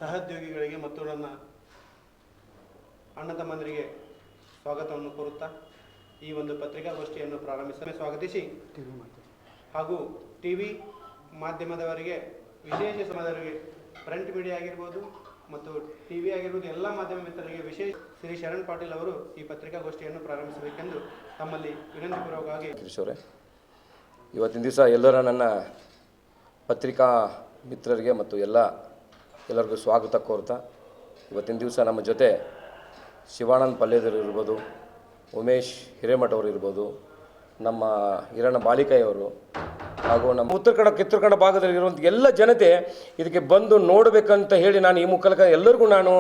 ಸಹೋದ್ಯೋಗಿಗಳಿಗೆ ಮತ್ತು ನನ್ನ ಅಣ್ಣ ತಮ್ಮಂದರಿಗೆ ಸ್ವಾಗತವನ್ನು ಕೋರುತ್ತಾ ಈ ಒಂದು ಪತ್ರಿಕಾಗೋಷ್ಠಿಯನ್ನು ಸ್ವಾಗತಿಸಿ ಹಾಗೂ ಟಿವಿ ಮಾಧ್ಯಮದವರಿಗೆ ವಿಶೇಷ ಸಮಾಜದವರಿಗೆ ಪ್ರಿಂಟ್ ಮೀಡಿಯಾ ಆಗಿರ್ಬೋದು ಮತ್ತು ಟಿವಿ ಆಗಿರ್ಬೋದು ಎಲ್ಲ ಮಾಧ್ಯಮ ಮಿತ್ರರಿಗೆ ವಿಶೇಷ ಶ್ರೀ ಶರಣ್ ಪಾಟೀಲ್ ಅವರು ಈ ಪತ್ರಿಕಾಗೋಷ್ಠಿಯನ್ನು ಪ್ರಾರಂಭಿಸಬೇಕೆಂದು ತಮ್ಮಲ್ಲಿ ವಿನಂತಿಪೂರ್ವಕವಾಗಿ ಇವತ್ತಿನ ದಿವಸ ಎಲ್ಲರ ನನ್ನ ಪತ್ರಿಕಾ ಮಿತ್ರರಿಗೆ ಮತ್ತು ಎಲ್ಲರಿಗೂ ಸ್ವಾಗತ ಕೋರ್ತಾ ಇವತ್ತಿನ ದಿವಸ ನಮ್ಮ ಜೊತೆ ಶಿವಾನಂದ ಪಲ್ಲೇದರು ಇರ್ಬೋದು, ಉಮೇಶ್ ಹಿರೇಮಠ ಅವರು ಇರ್ಬೋದು, ನಮ್ಮ ಹಿರಣ್ಣ ಬಾಲಿಕಾಯಿಯವರು ಹಾಗೂ ನಮ್ಮ ಉತ್ತರ ಕನ್ನಡ ಭಾಗದಲ್ಲಿ ಇರುವಂಥ ಎಲ್ಲ ಜನತೆ ಇದಕ್ಕೆ ಬಂದು ನೋಡಬೇಕಂತ ಹೇಳಿ ನಾನು ಈ ಮೂಲಕ ಎಲ್ಲರಿಗೂ ನಾನು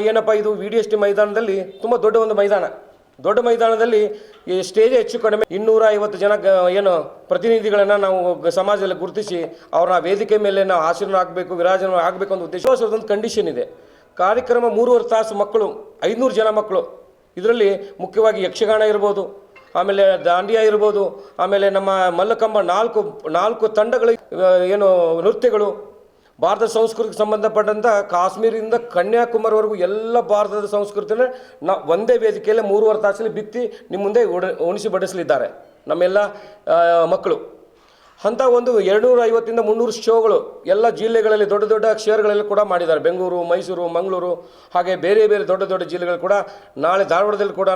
ಏನಪ್ಪ ಇದು VDST ಮೈದಾನದಲ್ಲಿ ತುಂಬ ದೊಡ್ಡ ಒಂದು ದೊಡ್ಡ ಮೈದಾನದಲ್ಲಿ ಈ ಸ್ಟೇಜ್ ಹೆಚ್ಚು ಕಡಿಮೆ 250 ಜನ ಏನು ಪ್ರತಿನಿಧಿಗಳನ್ನು ನಾವು ಸಮಾಜದಲ್ಲಿ ಗುರುತಿಸಿ ಅವ್ರನ್ನ ವೇದಿಕೆ ಮೇಲೆ ನಾವು ಆಶೀರ್ವಾದ ಆಗಬೇಕು, ವಿರಾಜನ ಆಗಬೇಕು ಅಂತ ಉದ್ದೇಶ. ಒಂದು ಕಂಡೀಷನ್ ಇದೆ. ಕಾರ್ಯಕ್ರಮ 3.5 ತಾಸು ಮಕ್ಕಳು, 500 ಜನ ಮಕ್ಕಳು. ಇದರಲ್ಲಿ ಮುಖ್ಯವಾಗಿ ಯಕ್ಷಗಾನ ಇರ್ಬೋದು, ಆಮೇಲೆ ದಾಂಡಿಯಾ ಇರ್ಬೋದು, ಆಮೇಲೆ ನಮ್ಮ ಮಲ್ಲಕಂಬ ನಾಲ್ಕು ತಂಡಗಳು ಏನು ನೃತ್ಯಗಳು, ಭಾರತದ ಸಂಸ್ಕೃತಿಗೆ ಸಂಬಂಧಪಟ್ಟಂಥ ಕಾಶ್ಮೀರಿಂದ ಕನ್ಯಾಕುಮಾರಿವರೆಗೂ ಎಲ್ಲ ಭಾರತದ ಸಂಸ್ಕೃತಿನ ಒಂದೇ ವೇದಿಕೆಯಲ್ಲಿ 3.5 ತಾಸಲ್ಲಿ ಬಿತ್ತಿ ನಿಮ್ಮ ಮುಂದೆ ಉಣಿಸಿ ಬಡಿಸಲಿದ್ದಾರೆ ನಮ್ಮೆಲ್ಲ ಮಕ್ಕಳು. ಅಂಥ ಒಂದು 250 ಇಂದ 300 ಶೋಗಳು ಎಲ್ಲ ಜಿಲ್ಲೆಗಳಲ್ಲಿ ದೊಡ್ಡ ಶಹರಗಳಲ್ಲಿ ಕೂಡ ಮಾಡಿದ್ದಾರೆ. ಬೆಂಗಳೂರು, ಮೈಸೂರು, ಮಂಗಳೂರು, ಹಾಗೆ ಬೇರೆ ದೊಡ್ಡ ಜಿಲ್ಲೆಗಳು ಕೂಡ ನಾಳೆ ಧಾರವಾಡದಲ್ಲಿ ಕೂಡ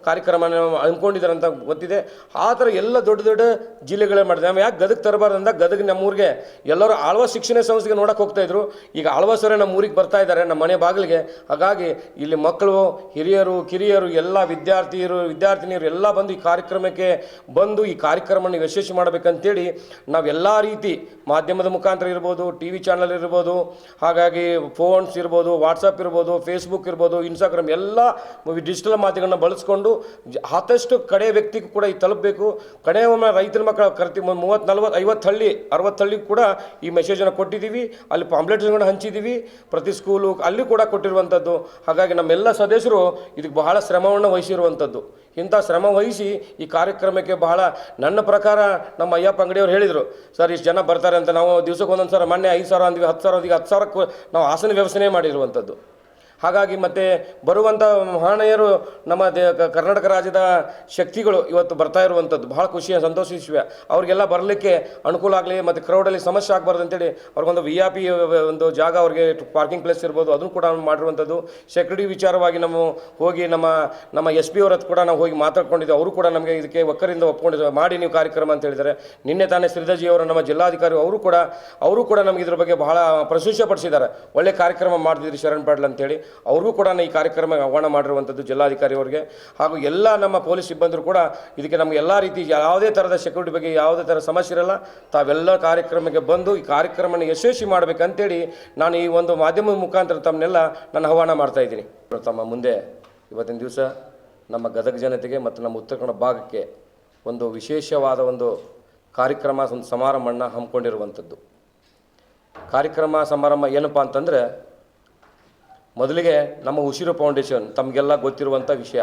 ಕಾರ್ಯಕ್ರಮ ಅಂದ್ಕೊಂಡಿದ್ದಾರೆ ಅಂತ ಗೊತ್ತಿದೆ. ಆ ಥರ ಎಲ್ಲ ದೊಡ್ಡ ಜಿಲ್ಲೆಗಳೇ ಮಾಡಿದೆ. ನಾವು ಯಾಕೆ ಗದಗ ತರಬಾರ್ದಂದ ಗದಗ ನಮ್ಮೂರಿಗೆ ಎಲ್ಲರೂ ಆಳ್ವಾಸ್ ಶಿಕ್ಷಣ ಸಂಸ್ಥೆಗೆ ನೋಡೋಕೆ ಹೋಗ್ತಾಯಿದ್ರು. ಈಗ ಆಳ್ವಾಸರೇ ನಮ್ಮ ಊರಿಗೆ ಬರ್ತಾ ಇದ್ದಾರೆ, ನಮ್ಮ ಮನೆ ಬಾಗಿಲಿಗೆ. ಹಾಗಾಗಿ ಇಲ್ಲಿ ಮಕ್ಕಳು, ಹಿರಿಯರು, ಕಿರಿಯರು, ಎಲ್ಲ ವಿದ್ಯಾರ್ಥಿನಿಯರು ಎಲ್ಲ ಬಂದು ಈ ಕಾರ್ಯಕ್ರಮಕ್ಕೆ ಬಂದು ಈ ಕಾರ್ಯಕ್ರಮವನ್ನು ಯಶಸ್ವಿ ಮಾಡಬೇಕಂತೇಳಿ ನಾವೆಲ್ಲ ರೀತಿ ಮಾಧ್ಯಮದ ಮುಖಾಂತರ ಇರ್ಬೋದು, TV ಚಾನಲ್ ಇರ್ಬೋದು, ಹಾಗಾಗಿ ಫೋನ್ಸ್ ಇರ್ಬೋದು, ವಾಟ್ಸಪ್ ಇರ್ಬೋದು, ಫೇಸ್ಬುಕ್ ಇರ್ಬೋದು, ಇನ್ಸ್ಟಾಗ್ರಾಮ್ ಎಲ್ಲ ಡಿಜಿಟಲ್ ಮಾಧ್ಯಮಗಳನ್ನ ಬಳಸ್ಕೊಂಡು ಆದಷ್ಟು ಕಡೆ ವ್ಯಕ್ತಿಗೂ ಕೂಡ ಈ ತಲುಪಬೇಕು. ಕಡೆ ಒಮ್ಮೆ ರೈತರ ಮಕ್ಕಳ 30, 40, 50 ಹಳ್ಳಿ, 60 ಹಳ್ಳಿಗೂ ಕೂಡ ಈ ಮೆಸೇಜನ್ನು ಕೊಟ್ಟಿದ್ದೀವಿ. ಅಲ್ಲಿ ಪಾಂಪ್ಲೆಟ್ಸ್ಗಳನ್ನ ಹಂಚಿದ್ದೀವಿ. ಪ್ರತಿ ಸ್ಕೂಲು ಅಲ್ಲಿ ಕೂಡ ಕೊಟ್ಟಿರುವಂಥದ್ದು. ಹಾಗಾಗಿ ನಮ್ಮೆಲ್ಲ ಸದಸ್ಯರು ಇದಕ್ಕೆ ಬಹಳ ಶ್ರಮವನ್ನು ವಹಿಸಿರುವಂಥದ್ದು. ಇಂಥ ಶ್ರಮ ವಹಿಸಿ ಈ ಕಾರ್ಯಕ್ರಮಕ್ಕೆ ಬಹಳ, ನನ್ನ ಪ್ರಕಾರ ನಮ್ಮ ಅಯ್ಯಪ್ಪ ಅಂಗಡಿಯವರು ಹೇಳಿದರು, ಸರ್ ಇಷ್ಟು ಜನ ಬರ್ತಾರೆ ಅಂತ. ನಾವು ದಿವಸಕ್ಕೆ ಒಂದೊಂದು ಸಾವಿರ, ಮೊನ್ನೆ 5,000 ಅಂದ್ವಿ, 10,000 ಅಂದ್ವಿ, 10,000ಕ್ಕೆ ನಾವು ಆಸನ ವ್ಯವಸ್ಥೆ ಮಾಡಿರುವಂಥದ್ದು. ಹಾಗಾಗಿ ಮತ್ತು ಬರುವಂಥ ಮಹನೀಯರು ನಮ್ಮ ಕರ್ನಾಟಕ ರಾಜ್ಯದ ಶಕ್ತಿಗಳು ಇವತ್ತು ಬರ್ತಾ ಇರುವಂಥದ್ದು ಬಹಳ ಸಂತೋಷ ವಿಷಯ. ಅವ್ರಿಗೆಲ್ಲ ಬರಲಿಕ್ಕೆ ಅನುಕೂಲ ಆಗಲಿ ಮತ್ತು ಕ್ರೌಡಲ್ಲಿ ಸಮಸ್ಯೆ ಆಗಬಾರ್ದು ಅಂತೇಳಿ ಅವ್ರಿಗೊಂದು VIP ಒಂದು ಜಾಗ, ಅವ್ರಿಗೆ ಪಾರ್ಕಿಂಗ್ ಪ್ಲೇಸ್ ಇರ್ಬೋದು, ಅದನ್ನು ಕೂಡ ಮಾಡಿರುವಂಥದ್ದು. ಸೆಕ್ಯೂರಿಟಿ ವಿಚಾರವಾಗಿ ನಾವು ಹೋಗಿ ನಮ್ಮ SP ಅವ್ರ ಹತ್ರ ಕೂಡ ನಾವು ಹೋಗಿ ಮಾತಾಡ್ಕೊಂಡಿದ್ದೆ. ಅವರು ಕೂಡ ನಮಗೆ ಇದಕ್ಕೆ ಒಕ್ಕರಿಂದ ಒಪ್ಕೊಂಡಿದ್ದಾರೆ, ಮಾಡಿ ನೀವು ಕಾರ್ಯಕ್ರಮ ಅಂತ ಹೇಳಿದ್ದಾರೆ. ನಿನ್ನೆ ತಾನೇ ಶ್ರೀಧರ್ಜಿ ಅವರು ನಮ್ಮ ಜಿಲ್ಲಾಧಿಕಾರಿ ಅವರು ಕೂಡ ನಮಗೆ ಇದ್ರ ಬಗ್ಗೆ ಬಹಳ ಪ್ರಶಂಸೆ ಪಡಿಸಿದ್ದಾರೆ. ಒಳ್ಳೆ ಕಾರ್ಯಕ್ರಮ ಮಾಡ್ತಿದ್ರಿ ಶರಣ್ ಪಾಟೀಲ್ ಅಂತೇಳಿ. ಅವ್ರಿಗೂ ಕೂಡ ಈ ಕಾರ್ಯಕ್ರಮ ಆಹ್ವಾನ ಮಾಡಿರುವಂಥದ್ದು ಜಿಲ್ಲಾಧಿಕಾರಿ ಅವರಿಗೆ. ಹಾಗೂ ಎಲ್ಲ ನಮ್ಮ ಪೊಲೀಸ್ ಸಿಬ್ಬಂದರು ಕೂಡ ಇದಕ್ಕೆ ನಮಗೆ ಎಲ್ಲ ರೀತಿ ಯಾವುದೇ ಥರದ ಸೆಕ್ಯೂರಿಟಿ ಬಗ್ಗೆ ಯಾವುದೇ ಥರ ಸಮಸ್ಯೆ ಇರಲ್ಲ. ತಾವೆಲ್ಲ ಕಾರ್ಯಕ್ರಮಕ್ಕೆ ಬಂದು ಈ ಕಾರ್ಯಕ್ರಮನ ಯಶಸ್ವಿ ಮಾಡಬೇಕಂತೇಳಿ ನಾನು ಈ ಒಂದು ಮಾಧ್ಯಮದ ಮುಖಾಂತರ ತಮ್ಮನ್ನೆಲ್ಲ ನಾನು ಆಹ್ವಾನ ಮಾಡ್ತಾಯಿದ್ದೀನಿ. ತಮ್ಮ ಮುಂದೆ ಇವತ್ತಿನ ದಿವಸ ನಮ್ಮ ಗದಗ ಜನತೆಗೆ ಮತ್ತು ನಮ್ಮ ಉತ್ತರ ಕನ್ನಡ ಭಾಗಕ್ಕೆ ಒಂದು ವಿಶೇಷವಾದ ಒಂದು ಕಾರ್ಯಕ್ರಮ, ಒಂದು ಸಮಾರಂಭವನ್ನು ಹಮ್ಮಿಕೊಂಡಿರುವಂಥದ್ದು. ಕಾರ್ಯಕ್ರಮ ಸಮಾರಂಭ ಏನಪ್ಪ ಅಂತಂದರೆ, ಮೊದಲಿಗೆ ನಮ್ಮ ಉಸಿರು ಫೌಂಡೇಶನ್ ತಮಗೆಲ್ಲ ಗೊತ್ತಿರುವಂಥ ವಿಷಯ.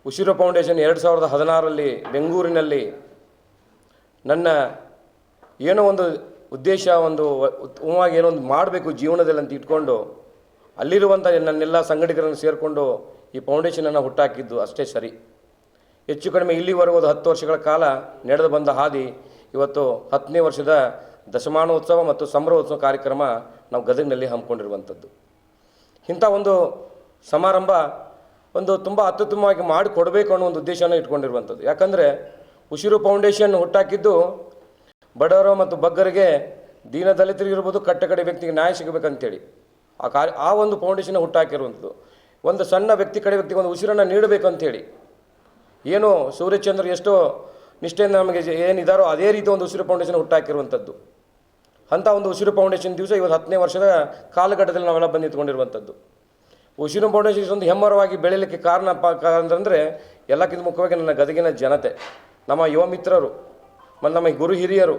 ಉಸಿರು ಫೌಂಡೇಶನ್ 2016ರಲ್ಲಿ ಬೆಂಗಳೂರಿನಲ್ಲಿ ನನ್ನ ಏನೋ ಒಂದು ಉದ್ದೇಶ, ಒಂದು ಉತ್ತಮವಾಗಿ ಏನೋ ಒಂದು ಮಾಡಬೇಕು ಜೀವನದಲ್ಲಿ ಅಂತ ಇಟ್ಕೊಂಡು ಅಲ್ಲಿರುವಂಥ ನನ್ನೆಲ್ಲ ಸಂಘಟಕರನ್ನು ಸೇರಿಕೊಂಡು ಈ ಫೌಂಡೇಶನನ್ನು ಹುಟ್ಟಾಕಿದ್ದು ಅಷ್ಟೇ ಸರಿ. ಹೆಚ್ಚು ಕಡಿಮೆ ಇಲ್ಲಿವರೆಗೂ 10 ವರ್ಷಗಳ ಕಾಲ ನಡೆದು ಬಂದ ಹಾದಿ ಇವತ್ತು 10ನೇ ವರ್ಷದ ದಶಮಾನೋತ್ಸವ ಮತ್ತು ಸಂಭ್ರಮೋತ್ಸವ ಕಾರ್ಯಕ್ರಮ ನಾವು ಗದಗಿನಲ್ಲಿ ಹಮ್ಮಿಕೊಂಡಿರುವಂಥದ್ದು. ಇಂಥ ಒಂದು ಸಮಾರಂಭ ಒಂದು ತುಂಬ ಅತ್ಯುತ್ತಮವಾಗಿ ಮಾಡಿಕೊಡಬೇಕು ಅನ್ನೋ ಒಂದು ಉದ್ದೇಶನ ಇಟ್ಕೊಂಡಿರುವಂಥದ್ದು. ಯಾಕಂದರೆ ಉಸಿರು ಫೌಂಡೇಶನ್ ಹುಟ್ಟಾಕಿದ್ದು ಬಡವರು ಮತ್ತು ಬಗ್ಗರಿಗೆ, ದೀನದಲಿತರಿಗಿರ್ಬೋದು, ಕಟ್ಟಕಡೆ ವ್ಯಕ್ತಿಗೆ ನ್ಯಾಯ ಸಿಗಬೇಕಂತೇಳಿ ಆ ಒಂದು ಫೌಂಡೇಶನ್ ಹುಟ್ಟಾಕಿರುವಂಥದ್ದು. ಒಂದು ಸಣ್ಣ ಕಡೆ ವ್ಯಕ್ತಿಗೆ ಒಂದು ಉಸಿರನ್ನು ನೀಡಬೇಕಂತೇಳಿ ಏನು ಸೂರ್ಯಚಂದ್ರ ಎಷ್ಟೋ ನಿಷ್ಠೆಯಿಂದ ನಮಗೆ ಏನಿದ್ದಾರೋ ಅದೇ ರೀತಿ ಒಂದು ಉಸಿರು ಫೌಂಡೇಶನ್ ಹುಟ್ಟಾಕಿರುವಂಥದ್ದು. ಅಂಥ ಒಂದು ಉಸಿರು ಫೌಂಡೇಶನ್ ದಿವಸ ಇವತ್ತು 10ನೇ ವರ್ಷದ ಕಾಲಘಟ್ಟದಲ್ಲಿ ನಾವೆಲ್ಲ ಬಂದು ನಿಂತ್ಕೊಂಡಿರುವಂಥದ್ದು. ಉಸಿರು ಫೌಂಡೇಶನ್ ಒಂದು ಹೆಮ್ಮರವಾಗಿ ಬೆಳೀಲಿಕ್ಕೆ ಕಾರಣ ಅಂತಂದರೆ ಎಲ್ಲಕ್ಕಿಂತ ಮುಖ್ಯವಾಗಿ ನನ್ನ ಗದಗಿನ ಜನತೆ, ನಮ್ಮ ಯುವ ಮಿತ್ರರು, ನಮ್ಮ ಗುರು ಹಿರಿಯರು,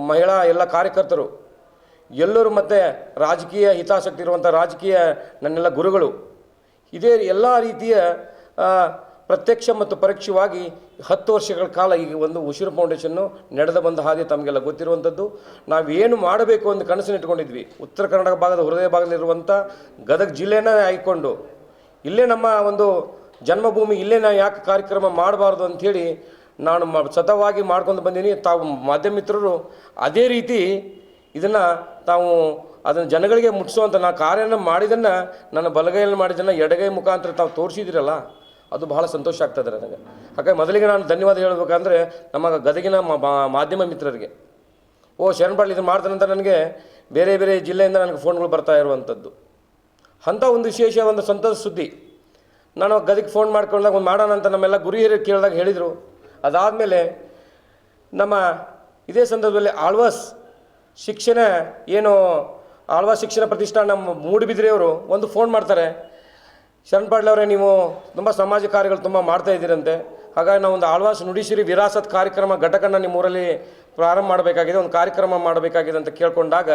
ಮಹಿಳಾ ಎಲ್ಲ ಕಾರ್ಯಕರ್ತರು ಎಲ್ಲರೂ, ಮತ್ತು ರಾಜಕೀಯ ಹಿತಾಸಕ್ತಿ ಇರುವಂಥ ನನ್ನೆಲ್ಲ ಗುರುಗಳು, ಇದೇ ಎಲ್ಲ ರೀತಿಯ ಪ್ರತ್ಯಕ್ಷ ಮತ್ತು ಪರೋಕ್ಷವಾಗಿ 10 ವರ್ಷಗಳ ಕಾಲ ಈ ಒಂದು ಉಸಿರು ಫೌಂಡೇಶನ್ನು ನಡೆದ ಬಂದ ಹಾದಿ ತಮಗೆಲ್ಲ ಗೊತ್ತಿರುವಂಥದ್ದು. ನಾವೇನು ಮಾಡಬೇಕು ಅಂತ ಕನಸನ್ನು ಇಟ್ಕೊಂಡಿದ್ವಿ. ಉತ್ತರ ಕರ್ನಾಟಕ ಭಾಗದ ಹೃದಯ ಭಾಗದಲ್ಲಿರುವಂಥ ಗದಗ ಜಿಲ್ಲೆನ ಆಯ್ಕೊಂಡು ಇಲ್ಲೇ ನಮ್ಮ ಒಂದು ಜನ್ಮಭೂಮಿ, ಇಲ್ಲೇ ನಾವು ಯಾಕೆ ಕಾರ್ಯಕ್ರಮ ಮಾಡಬಾರ್ದು ಅಂಥೇಳಿ ನಾನು ಸತತವಾಗಿ ಮಾಡ್ಕೊಂಡು ಬಂದೀನಿ. ತಾವು ಮಾಧ್ಯಮ ಮಿತ್ರರು ಅದೇ ರೀತಿ ಇದನ್ನು ತಾವು ಅದನ್ನು ಜನಗಳಿಗೆ ಮುಟ್ಟಿಸುವಂಥ ನಾ ಕಾರ್ಯನ ಮಾಡಿದ್ದನ್ನು ನನ್ನ ಬಲಗೈಯಲ್ಲಿ ಮಾಡಿದ್ದನ್ನು ಎಡಗೈ ಮುಖಾಂತರ ತಾವು ತೋರಿಸಿದಿರಲ್ಲ, ಅದು ಬಹಳ ಸಂತೋಷ ಆಗ್ತದೆ ನನಗೆ. ಹಾಗಾಗಿ ಮೊದಲಿಗೆ ನಾನು ಧನ್ಯವಾದ ಹೇಳಬೇಕಂದ್ರೆ ನಮ್ಮ ಗದಗಿನ ಮಾಧ್ಯಮ ಮಿತ್ರರಿಗೆ. ಶರಣ್ ಪಾಟೀಲ್ ಇದು ಮಾಡ್ತಾನಂತ ನನಗೆ ಬೇರೆ ಬೇರೆ ಜಿಲ್ಲೆಯಿಂದ ನನಗೆ ಫೋನ್ಗಳು ಬರ್ತಾ ಇರುವಂಥದ್ದು. ಅಂಥ ಒಂದು ವಿಶೇಷ ಒಂದು ಸಂತೋಷ ಸುದ್ದಿ. ನಾನು ಗದಗಿಗೆ ಫೋನ್ ಮಾಡ್ಕೊಂಡಾಗ ಒಂದು ಮಾಡೋಣ ಅಂತ ನಮ್ಮೆಲ್ಲ ಗುರು ಹಿರಿಯರು ಕೇಳಿದಾಗ ಹೇಳಿದರು. ಅದಾದಮೇಲೆ ನಮ್ಮ ಇದೇ ಸಂದರ್ಭದಲ್ಲಿ ಆಳ್ವಾಸ್ ಶಿಕ್ಷಣ ಆಳ್ವಾಸ್ ಶಿಕ್ಷಣ ಪ್ರತಿಷ್ಠಾನ ಮೂಡುಬಿದಿರೆಯವರು ಒಂದು ಫೋನ್ ಮಾಡ್ತಾರೆ. ಶರಣ್ ಪಾಟೀಲ್ ಅವರೇ, ನೀವು ತುಂಬ ಸಮಾಜ ಕಾರ್ಯಗಳು ತುಂಬ ಮಾಡ್ತಾ ಇದ್ದೀರಂತೆ, ಹಾಗಾಗಿ ನಾವು ಒಂದು ಆಳ್ವಾಸ್ ನುಡಿಸಿರಿ ವಿರಾಸತ್ ಕಾರ್ಯಕ್ರಮ ಘಟಕನ ನಿಮ್ಮೂರಲ್ಲಿ ಪ್ರಾರಂಭ ಮಾಡಬೇಕಾಗಿದೆ, ಒಂದು ಕಾರ್ಯಕ್ರಮ ಮಾಡಬೇಕಾಗಿದೆ ಅಂತ ಕೇಳ್ಕೊಂಡಾಗ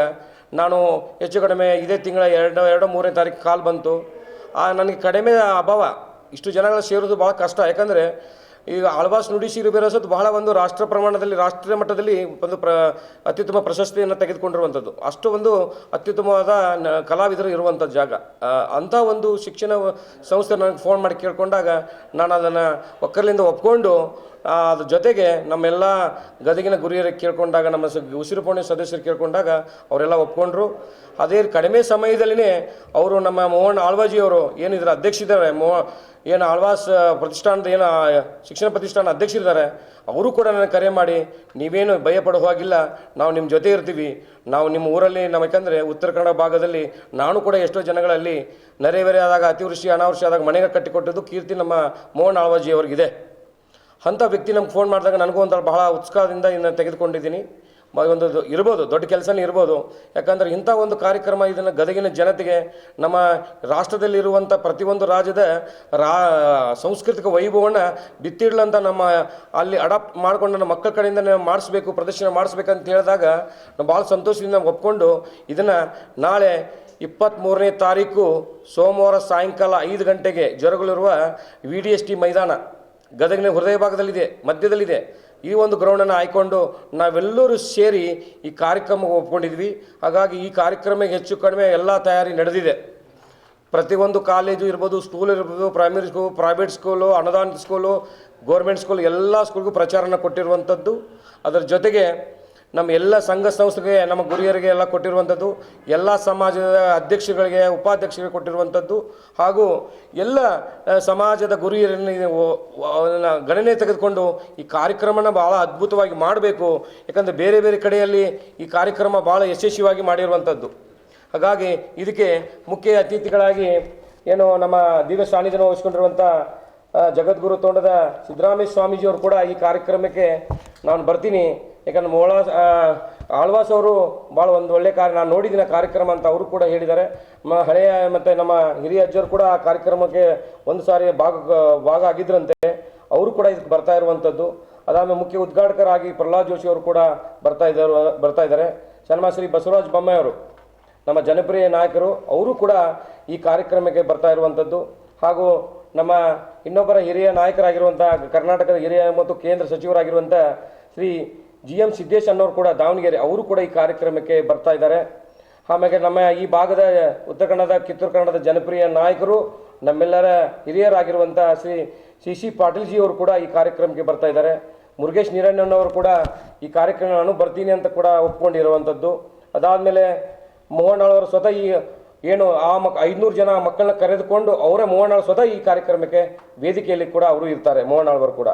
ನಾನು ಹೆಚ್ಚು ಕಡಿಮೆ ಇದೇ ತಿಂಗಳ 2-3ನೇ ತಾರೀಕು ಕಾಲ್ ಬಂತು. ನನಗೆ ಕಡಿಮೆ ಅಭಾವ, ಇಷ್ಟು ಜನಗಳ ಸೇರೋದು ಭಾಳ ಕಷ್ಟ. ಯಾಕಂದರೆ ಈಗ ಆಳ್ವಾಸ್ ನುಡಿಸಿರಿ ವಿರಾಸತ್ ಬಹಳ ಒಂದು ರಾಷ್ಟ್ರ ಪ್ರಮಾಣದಲ್ಲಿ, ರಾಷ್ಟ್ರೀಯ ಮಟ್ಟದಲ್ಲಿ ಒಂದು ಅತ್ಯುತ್ತಮ ಪ್ರಶಸ್ತಿಯನ್ನು ತೆಗೆದುಕೊಂಡಿರುವಂಥದ್ದು. ಅಷ್ಟು ಒಂದು ಅತ್ಯುತ್ತಮವಾದ ಕಲಾವಿದರು ಇರುವಂಥ ಜಾಗ. ಅಂಥ ಒಂದು ಶಿಕ್ಷಣ ಸಂಸ್ಥೆ ನನಗೆ ಫೋನ್ ಮಾಡಿ ಕೇಳ್ಕೊಂಡಾಗ ನಾನು ಅದನ್ನು ಒಕ್ಕಲಿಂದ ಒಪ್ಕೊಂಡು ಅದ್ರ ಜೊತೆಗೆ ನಮ್ಮೆಲ್ಲ ಗದಗಿನ ಗುರಿಯರಿಗೆ ಕೇಳ್ಕೊಂಡಾಗ, ನಮ್ಮ ಉಸಿರು ಫೌಂಡೇಶನ್ ಸದಸ್ಯರು ಕೇಳ್ಕೊಂಡಾಗ ಅವರೆಲ್ಲ ಒಪ್ಕೊಂಡ್ರು. ಅದೇ ಕಡಿಮೆ ಸಮಯದಲ್ಲಿನೇ ಅವರು ನಮ್ಮ ಮೋಹನ್ ಆಳ್ವಾಜಿಯವರು ಏನಿದ್ರು ಅಧ್ಯಕ್ಷರಿದ್ದಾರೆ, ಏನು ಆಳ್ವಾಸ್ ಪ್ರತಿಷ್ಠಾನದ ಶಿಕ್ಷಣ ಪ್ರತಿಷ್ಠಾನ ಅಧ್ಯಕ್ಷರಿದ್ದಾರೆ, ಅವರು ಕೂಡ ನನಗೆ ಕರೆ ಮಾಡಿ, ನೀವೇನು ಭಯಪಡೋ ಹಾಗಿಲ್ಲ, ನಾವು ನಿಮ್ಮ ಜೊತೆ ಇರ್ತೀವಿ, ನಾವು ನಿಮ್ಮ ಊರಲ್ಲಿ ಯಾಕಂದರೆ ಉತ್ತರ ಕನ್ನಡ ಭಾಗದಲ್ಲಿ ನಾನು ಕೂಡ ಎಷ್ಟೋ ಜನಗಳಲ್ಲಿ ನೆರೆವೇರೆ ಆದಾಗ, ಅತಿವೃಷ್ಟಿ ಅನಾವೃಷ್ಟಿ ಆದಾಗ ಮನೆಗೆ ಕಟ್ಟಿಕೊಟ್ಟಿದ್ದು ಕೀರ್ತಿ ನಮ್ಮ ಮೋಹನ್ ಆಳ್ವಾಜಿಯವರಿಗಿದೆ. ಅಂಥ ವ್ಯಕ್ತಿ ನಮ್ಗೆ ಫೋನ್ ಮಾಡಿದಾಗ ನನಗೂ ಒಂದು ಬಹಳ ಉತ್ಸಾಹದಿಂದ ಇದನ್ನು ತೆಗೆದುಕೊಂಡಿದ್ದೀನಿ. ಒಂದು ಇರ್ಬೋದು, ದೊಡ್ಡ ಕೆಲಸನೇ ಇರ್ಬೋದು. ಯಾಕಂದರೆ ಇಂಥ ಒಂದು ಕಾರ್ಯಕ್ರಮ ಇದನ್ನು ಗದಗಿನ ಜನತೆಗೆ, ನಮ್ಮ ರಾಷ್ಟ್ರದಲ್ಲಿರುವಂಥ ಪ್ರತಿಯೊಂದು ರಾಜ್ಯದ ಸಾಂಸ್ಕೃತಿಕ ವೈಭವವನ್ನು ಬಿತ್ತಿಡ್ಲಂತ ನಮ್ಮ ಅಲ್ಲಿ ಅಡಾಪ್ಟ್ ಮಾಡಿಕೊಂಡು ನನ್ನ ಮಕ್ಕಳ ಕಡೆಯಿಂದ ಮಾಡಿಸ್ಬೇಕು, ಪ್ರದರ್ಶನ ಮಾಡಿಸ್ಬೇಕಂತ ಹೇಳಿದಾಗ ನಾನು ಭಾಳ ಸಂತೋಷದಿಂದ ಒಪ್ಕೊಂಡು ಇದನ್ನು ನಾಳೆ 23ನೇ ತಾರೀಕು ಸೋಮವಾರ ಸಾಯಂಕಾಲ 5 ಗಂಟೆಗೆ ಜರುಗಲಿರುವ VDST ಮೈದಾನ ಗದಗಿನ ಹೃದಯ ಭಾಗದಲ್ಲಿದೆ, ಮಧ್ಯದಲ್ಲಿದೆ. ಈ ಒಂದು ಗ್ರೌಂಡನ್ನು ಆಯ್ಕೊಂಡು ನಾವೆಲ್ಲರೂ ಸೇರಿ ಈ ಕಾರ್ಯಕ್ರಮ ಒಪ್ಕೊಂಡಿದ್ವಿ. ಹಾಗಾಗಿ ಈ ಕಾರ್ಯಕ್ರಮಕ್ಕೆ ಹೆಚ್ಚು ಕಡಿಮೆ ಎಲ್ಲ ತಯಾರಿ ನಡೆದಿದೆ. ಪ್ರತಿಯೊಂದು ಕಾಲೇಜು ಇರ್ಬೋದು, ಸ್ಕೂಲ್ ಇರ್ಬೋದು, ಪ್ರೈಮರಿ ಸ್ಕೂಲ್, ಪ್ರೈವೇಟ್ ಸ್ಕೂಲು, ಅನುದಾನಿತ ಸ್ಕೂಲು, ಗೋರ್ಮೆಂಟ್ ಸ್ಕೂಲ್, ಎಲ್ಲ ಸ್ಕೂಲ್ಗೂ ಪ್ರಚಾರನ ಕೊಟ್ಟಿರುವಂಥದ್ದು. ಅದರ ಜೊತೆಗೆ ನಮ್ಮ ಎಲ್ಲ ಸಂಘ ಸಂಸ್ಥೆಗೆ, ನಮ್ಮ ಗುರಿಯರಿಗೆ ಎಲ್ಲ ಕೊಟ್ಟಿರುವಂಥದ್ದು, ಎಲ್ಲ ಸಮಾಜದ ಅಧ್ಯಕ್ಷಗಳಿಗೆ, ಉಪಾಧ್ಯಕ್ಷರಿಗೆ ಕೊಟ್ಟಿರುವಂಥದ್ದು, ಹಾಗೂ ಎಲ್ಲ ಸಮಾಜದ ಗುರಿಯರನ್ನು ಗಣನೆ ತೆಗೆದುಕೊಂಡು ಈ ಕಾರ್ಯಕ್ರಮನ ಭಾಳ ಅದ್ಭುತವಾಗಿ ಮಾಡಬೇಕು. ಯಾಕಂದರೆ ಬೇರೆ ಬೇರೆ ಕಡೆಯಲ್ಲಿ ಈ ಕಾರ್ಯಕ್ರಮ ಭಾಳ ಯಶಸ್ವಿಯಾಗಿ ಮಾಡಿರುವಂಥದ್ದು. ಹಾಗಾಗಿ ಇದಕ್ಕೆ ಮುಖ್ಯ ಅತಿಥಿಗಳಾಗಿ ನಮ್ಮ ದಿವ್ಯ ಸಾನ್ನಿಧ್ಯ ವಹಿಸ್ಕೊಂಡಿರುವಂಥ ಜಗದ್ಗುರು ತೋಂಡದ ಸಿದ್ದರಾಮೇಶ್ವರ ಸ್ವಾಮೀಜಿಯವರು ಕೂಡ ಈ ಕಾರ್ಯಕ್ರಮಕ್ಕೆ ನಾನು ಬರ್ತೀನಿ. ಯಾಕಂದ್ರೆ ಆಳ್ವಾಸ್ ಅವರು ಭಾಳ ಒಂದು ಒಳ್ಳೆಯ ನಾನು ನೋಡಿದ್ದೀನಿ ಕಾರ್ಯಕ್ರಮ ಅಂತ ಅವರು ಕೂಡ ಹೇಳಿದ್ದಾರೆ. ಹಳೆಯ ಮತ್ತು ನಮ್ಮ ಹಿರಿಯ ಅಜ್ಜರು ಕೂಡ ಆ ಕಾರ್ಯಕ್ರಮಕ್ಕೆ ಒಂದು ಸಾರಿ ಭಾಗ ಆಗಿದ್ರಂತೆ, ಅವರು ಕೂಡ ಇದಕ್ಕೆ ಬರ್ತಾ ಇರುವಂಥದ್ದು. ಅದಾದಮೇಲೆ ಮುಖ್ಯ ಉದ್ಘಾಟಕರಾಗಿ ಪ್ರಹ್ಲಾದ್ ಜೋಶಿ ಅವರು ಕೂಡ ಬರ್ತಾ ಇದ್ದಾರೆ. ಸನ್ಮಾನ್ಯ ಬಸವರಾಜ ಬೊಮ್ಮಾಯಿ ಅವರು ನಮ್ಮ ಜನಪ್ರಿಯ ನಾಯಕರು, ಅವರು ಕೂಡ ಈ ಕಾರ್ಯಕ್ರಮಕ್ಕೆ ಬರ್ತಾ ಇರುವಂಥದ್ದು. ಹಾಗೂ ನಮ್ಮ ಇನ್ನೊಬ್ಬರ ಹಿರಿಯ ನಾಯಕರಾಗಿರುವಂಥ ಕರ್ನಾಟಕದ ಹಿರಿಯ ಮತ್ತು ಕೇಂದ್ರ ಸಚಿವರಾಗಿರುವಂಥ ಶ್ರೀ GM ಸಿದ್ದೇಶ್ ಅನ್ನೋರು ಕೂಡ ದಾವಣಗೆರೆ, ಅವರು ಕೂಡ ಈ ಕಾರ್ಯಕ್ರಮಕ್ಕೆ ಬರ್ತಾ ಇದ್ದಾರೆ. ಆಮೇಲೆ ನಮ್ಮ ಈ ಭಾಗದ ಉತ್ತರ ಕನ್ನಡದ, ಕಿತ್ತೂರು ಕನ್ನಡದ ಜನಪ್ರಿಯ ನಾಯಕರು, ನಮ್ಮೆಲ್ಲರ ಹಿರಿಯರಾಗಿರುವಂಥ ಶ್ರೀ CC ಪಾಟೀಲ್ ಜಿ ಅವರು ಕೂಡ ಈ ಕಾರ್ಯಕ್ರಮಕ್ಕೆ ಬರ್ತಾ ಇದ್ದಾರೆ. ಮುರುಗೇಶ್ ನೀರಣ್ಣನವರು ಕೂಡ ಈ ಕಾರ್ಯಕ್ರಮ ನಾನು ಬರ್ತೀನಿ ಅಂತ ಕೂಡ ಒಪ್ಕೊಂಡಿರುವಂಥದ್ದು. ಅದಾದಮೇಲೆ ಮೋಹನ್ ಆಳ್ವರು ಸ್ವತಃ ಈ 500 ಜನ ಮಕ್ಕಳನ್ನ ಕರೆದುಕೊಂಡು ಅವರೇ ಮೋಹನ್ ಆಳ್ ಸ್ವತಃ ಈ ಕಾರ್ಯಕ್ರಮಕ್ಕೆ ವೇದಿಕೆಯಲ್ಲಿ ಕೂಡ ಅವರು ಇರ್ತಾರೆ, ಮೋಹನ್ ಆಳ್ವರು ಕೂಡ.